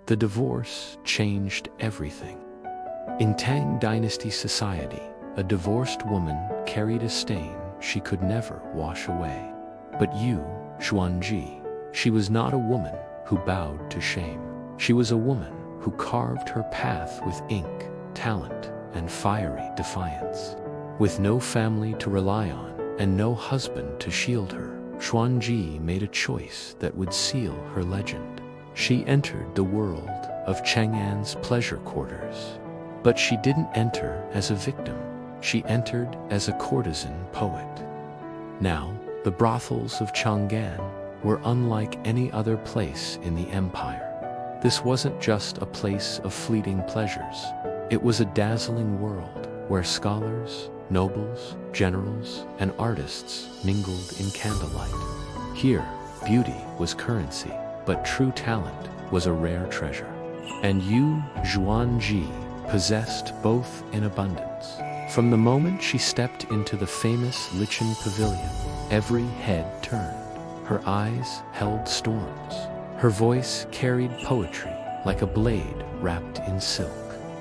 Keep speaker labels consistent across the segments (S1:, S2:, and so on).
S1: The divorce changed everything. In Tang Dynasty society, a divorced woman carried a stain she could never wash away. But Yu Xuan Ji, she was not a woman who bowed to shame. She was a woman who carved her path with ink, talent, and fiery defiance. With no family to rely on and no husband to shield her, Xuan Ji made a choice that would seal her legend. She entered the world of Chang'an's pleasure quarters. But she didn't enter as a victim. She entered as a courtesan poet. Now, the brothels of Chang'an were unlike any other place in the empire. This wasn't just a place of fleeting pleasures. It was a dazzling world where scholars, nobles, generals, and artists mingled in candlelight. Here, beauty was currency, but true talent was a rare treasure. And Yu Xuan Ji possessed both in abundance. From the moment she stepped into the famous Lichun Pavilion, every head turned. Her eyes held storms. Her voice carried poetry like a blade wrapped in silk.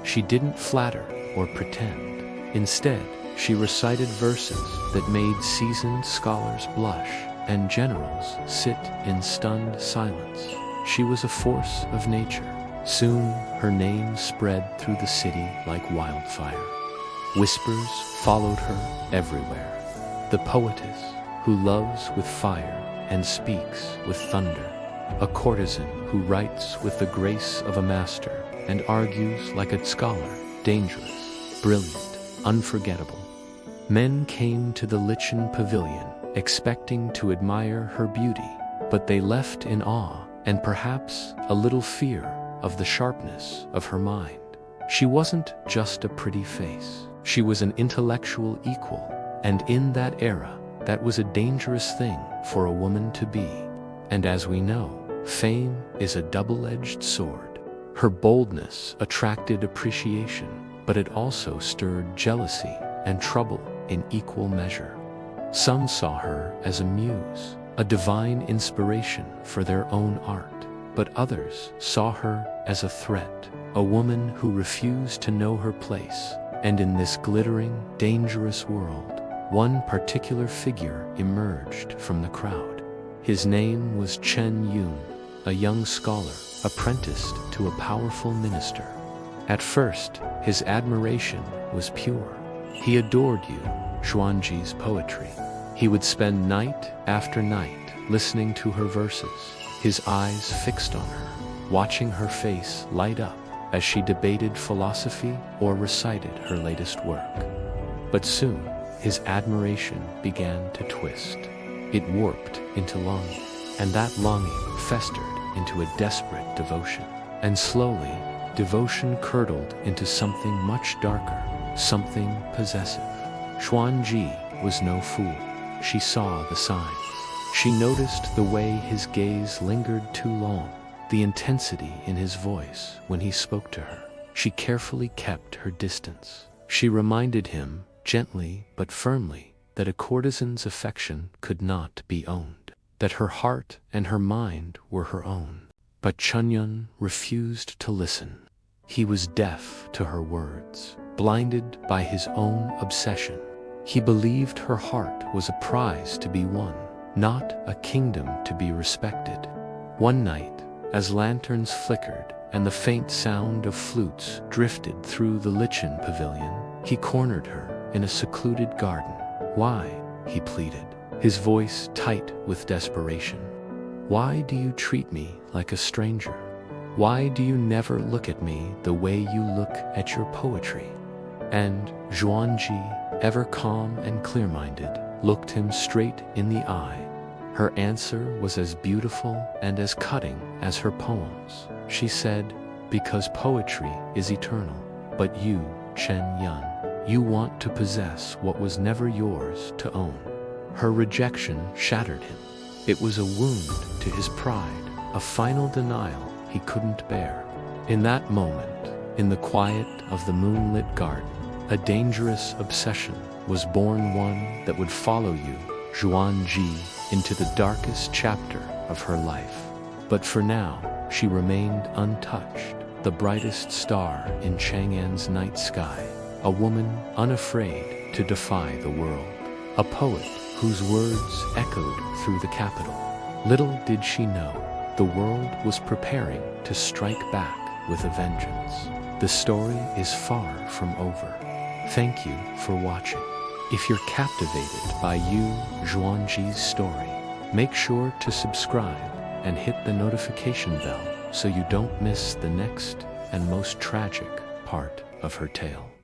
S1: She didn't flatter or pretend. Instead, she recited verses that made seasoned scholars blush and generals sit in stunned silence. She was a force of nature. Soon, her name spread through the city like wildfire. Whispers followed her everywhere. The poetess who loves with fire and speaks with thunder. A courtesan who writes with the grace of a master and argues like a scholar, dangerous, brilliant, unforgettable. Men came to the Lichun Pavilion expecting to admire her beauty, but they left in awe and perhaps a little fear of the sharpness of her mind. She wasn't just a pretty face. She was an intellectual equal, and in that era, that was a dangerous thing for a woman to be. And as we know, fame is a double-edged sword. Her boldness attracted appreciation, but it also stirred jealousy and trouble in equal measure. Some saw her as a muse, a divine inspiration for their own art, but others saw her as a threat, a woman who refused to know her place. And in this glittering, dangerous world, one particular figure emerged from the crowd. His name was Chen Yun, a young scholar apprenticed to a powerful minister. At first, his admiration was pure. He adored Yu Xuan Ji's poetry. He would spend night after night listening to her verses, his eyes fixed on her, watching her face light up as she debated philosophy or recited her latest work. But soon, his admiration began to twist. It warped into longing, and that longing festered into a desperate devotion. And slowly, devotion curdled into something much darker, something possessive. Xuan Ji was no fool. She saw the signs. She noticed the way his gaze lingered too long, the intensity in his voice when he spoke to her. She carefully kept her distance. She reminded him, gently but firmly, that a courtesan's affection could not be owned, that her heart and her mind were her own. But Chen Yun refused to listen. He was deaf to her words, blinded by his own obsession. He believed her heart was a prize to be won, not a kingdom to be respected. One night, as lanterns flickered and the faint sound of flutes drifted through the Lichun Pavilion, he cornered her in a secluded garden. "Why?" he pleaded, his voice tight with desperation. "Why do you treat me like a stranger? Why do you never look at me the way you look at your poetry?" And Xuan Ji, ever calm and clear-minded, looked him straight in the eye. Her answer was as beautiful and as cutting as her poems. She said, "Because poetry is eternal, but you, Chen Yun, you want to possess what was never yours to own." Her rejection shattered him. It was a wound to his pride, a final denial he couldn't bear. In that moment, in the quiet of the moonlit garden, a dangerous obsession was born, one that would follow Yu Xuan Ji into the darkest chapter of her life. But for now, she remained untouched, the brightest star in Chang'an's night sky, a woman unafraid to defy the world, a poet whose words echoed through the capital. Little did she know, the world was preparing to strike back with a vengeance. The story is far from over. Thank you for watching. If you're captivated by Yu Xuan Ji's story, make sure to subscribe and hit the notification bell so you don't miss the next and most tragic part of her tale.